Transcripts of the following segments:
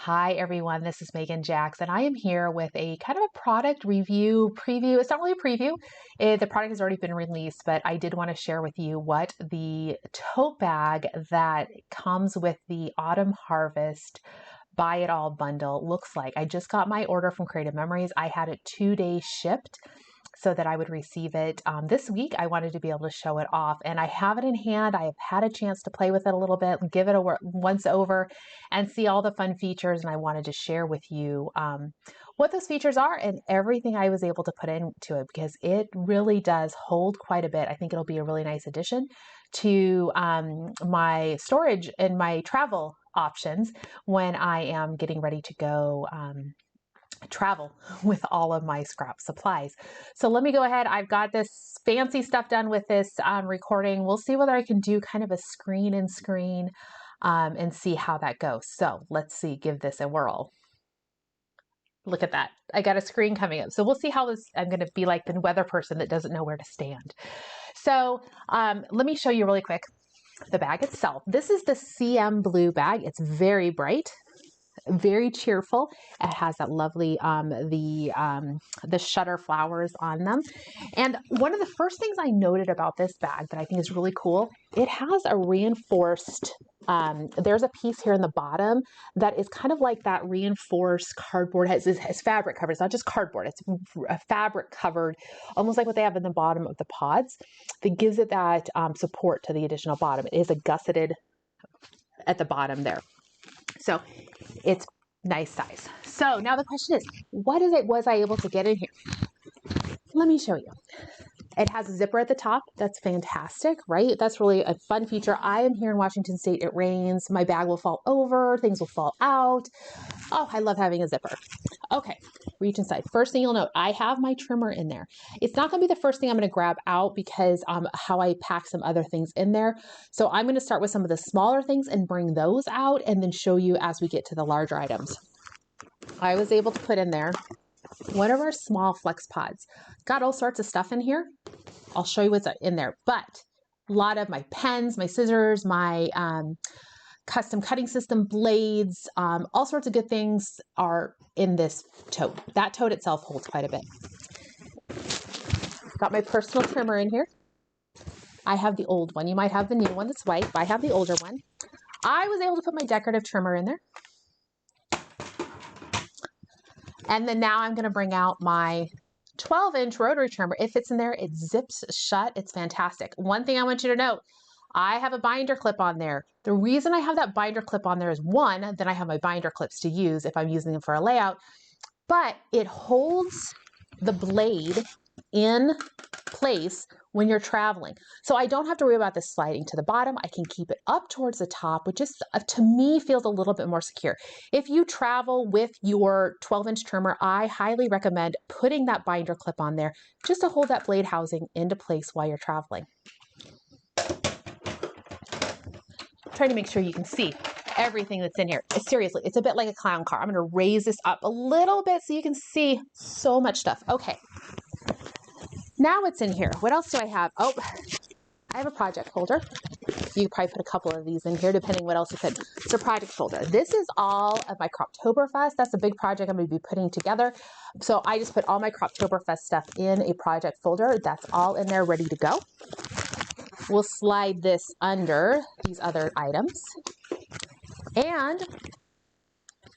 Hi everyone, this is Megan Jackson. I am here with a kind of a product review preview. It's not really a preview. The product has already been released, but I did want to share with you what the tote bag that comes with the Autumn Harvest Buy It All bundle looks like. I just got my order from Creative Memories. I had it 2 days shipped so that I would receive it this week. I wanted to be able to show it off, and I have it in hand. I have had a chance to play with it a little bit, give it a once over, and see all the fun features. And I wanted to share with you what those features are and everything I was able to put into it, because it really does hold quite a bit. I think it'll be a really nice addition to my storage and my travel options when I am getting ready to go travel with all of my scrap supplies. So let me go ahead. I've got this fancy stuff done with this recording. We'll see whether I can do kind of a screen and screen and see how that goes. So let's see, give this a whirl. Look at that. I got a screen coming up. So we'll see how this, I'm going to be like the weather person that doesn't know where to stand. So let me show you really quick the bag itself. This is the CM blue bag. It's very bright, very cheerful. It has that lovely the shutter flowers on them. And one of the first things I noted about this bag that I think is really cool, it has a reinforced there's a piece here in the bottom that is kind of like that reinforced cardboard. It's fabric covered. It's not just cardboard. It's a fabric covered, almost like what they have in the bottom of the pods, that gives it that support to the additional bottom. It is a gusseted at the bottom there. So it's nice size. So now the question is, what was I able to get in here? Let me show you. It has a zipper at the top. That's fantastic, right? That's really a fun feature. I am here in Washington State. It rains. My bag will fall over. Things will fall out. Oh, I love having a zipper. Okay, reach inside. First thing you'll note, I have my trimmer in there. It's not going to be the first thing I'm going to grab out because how I pack some other things in there. So I'm going to start with some of the smaller things and bring those out and then show you as we get to the larger items. I was able to put in there one of our small flex pods. Got all sorts of stuff in here. I'll show you what's in there, but a lot of my pens, my scissors, my custom cutting system, blades, all sorts of good things are in this tote. That tote itself holds quite a bit. Got my personal trimmer in here. I have the old one. You might have the new one that's white, but I have the older one. I was able to put my decorative trimmer in there. And then now I'm going to bring out my 12-inch rotary trimmer. It fits in there. It zips shut. It's fantastic. One thing I want you to note, I have a binder clip on there. The reason I have that binder clip on there is, one, then I have my binder clips to use if I'm using them for a layout, but it holds the blade in place when you're traveling. So I don't have to worry about this sliding to the bottom. I can keep it up towards the top, which just to me feels a little bit more secure. If you travel with your 12-inch trimmer, I highly recommend putting that binder clip on there just to hold that blade housing into place while you're traveling. Trying to make sure you can see everything that's in here. Seriously, it's a bit like a clown car. I'm going to raise this up a little bit so you can see so much stuff. Okay. Now what's in here? What else do I have? Oh, I have a project folder. You could probably put a couple of these in here, depending what else you put. It's a project folder. This is all of my Croptoberfest. That's a big project I'm going to be putting together. So I just put all my Croptoberfest stuff in a project folder. That's all in there, ready to go. We'll slide this under these other items. And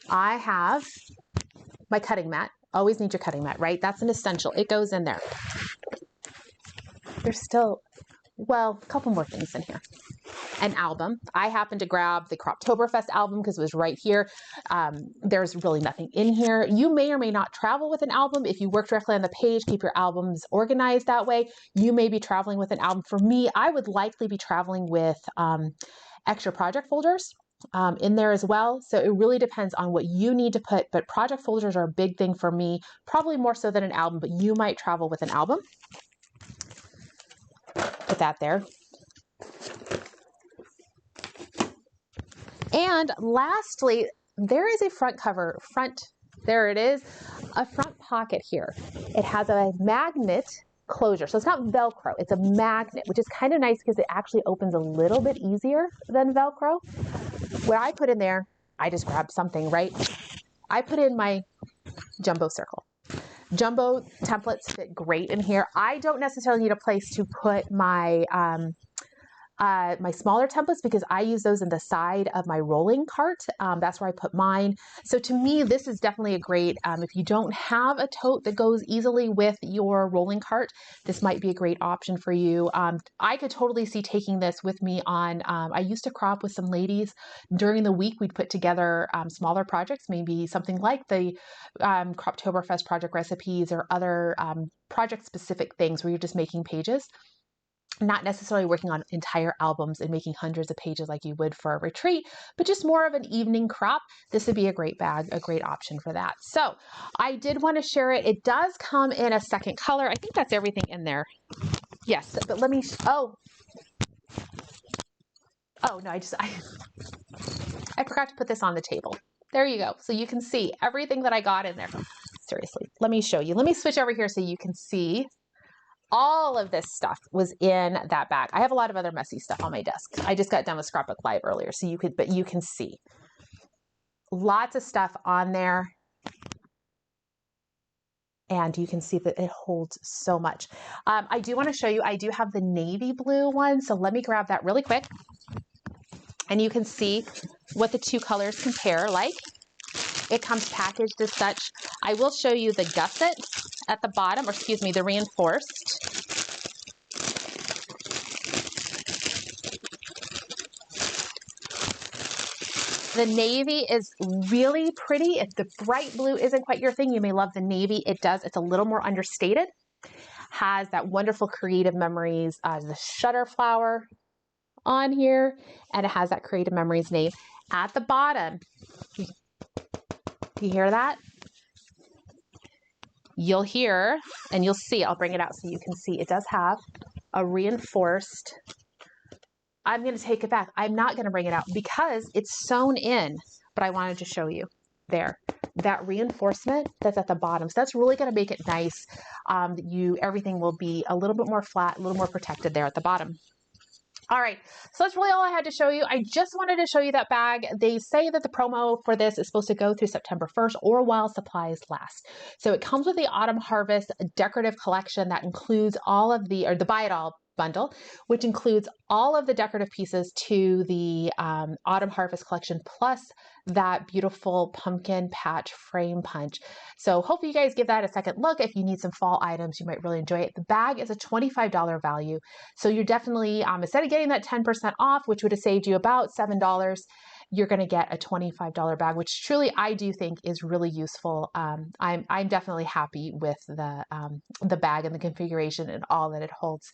I have my cutting mat. Always need your cutting mat, right? That's an essential. It goes in there. There's still, well, a couple more things in here. An album. I happened to grab the Croptoberfest album because it was right here. There's really nothing in here. You may or may not travel with an album. If you work directly on the page, keep your albums organized that way. You may be traveling with an album. For me, I would likely be traveling with extra project folders in there as well. So it really depends on what you need to put, but project folders are a big thing for me, probably more so than an album, but you might travel with an album. Put that there. And lastly, there is a there it is, a front pocket here. It has a magnet closure. So it's not Velcro, it's a magnet, which is kind of nice because it actually opens a little bit easier than Velcro. What I put in there I just grabbed something, right? I put in my jumbo circle. Jumbo templates fit great in here. I don't necessarily need a place to put my my smaller templates because I use those in the side of my rolling cart. That's where I put mine. So to me, this is definitely a great, if you don't have a tote that goes easily with your rolling cart, this might be a great option for you. I could totally see taking this with me on, I used to crop with some ladies. During the week, we'd put together smaller projects, maybe something like the Croptoberfest project recipes or other project specific things where you're just making pages. Not necessarily working on entire albums and making hundreds of pages like you would for a retreat, but just more of an evening crop. This would be a great bag, a great option for that. So I did want to share it. It does come in a second color. I think that's everything in there. Yes, but let me, oh no, I forgot to put this on the table. There you go. So you can see everything that I got in there. Seriously, let me show you. Let me switch over here so you can see. All of this stuff was in that bag. I have a lot of other messy stuff on my desk. I just got done with Scrapbook Live earlier, so but you can see lots of stuff on there. And you can see that it holds so much. I do want to show you, I do have the navy blue one. So let me grab that really quick. And you can see what the two colors compare like. It comes packaged as such. I will show you the gusset at the bottom, or excuse me, the reinforced. The navy is really pretty. If the bright blue isn't quite your thing, you may love the navy. It's a little more understated. Has that wonderful creative memories, the shutter flower on here, and it has that creative memories name. At the bottom, you hear that? You'll hear, and you'll see, I'll bring it out so you can see, it does have a reinforced, I'm going to take it back. I'm not going to bring it out because it's sewn in, but I wanted to show you there, that reinforcement that's at the bottom. So that's really going to make it nice. Everything will be a little bit more flat, a little more protected there at the bottom. All right, so that's really all I had to show you. I just wanted to show you that bag. They say that the promo for this is supposed to go through September 1st or while supplies last. So it comes with the Autumn Harvest decorative collection that includes all of the Buy It All bundle, which includes all of the decorative pieces to the Autumn Harvest collection, plus that beautiful pumpkin patch frame punch. So hopefully you guys give that a second look. If you need some fall items, you might really enjoy it. The bag is a $25 value. So you're definitely, instead of getting that 10% off, which would have saved you about $7, you're going to get a $25 bag, which truly I do think is really useful. I'm definitely happy with the bag and the configuration and all that it holds.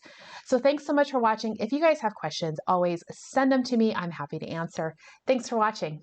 So thanks so much for watching. If you guys have questions, always send them to me. I'm happy to answer. Thanks for watching.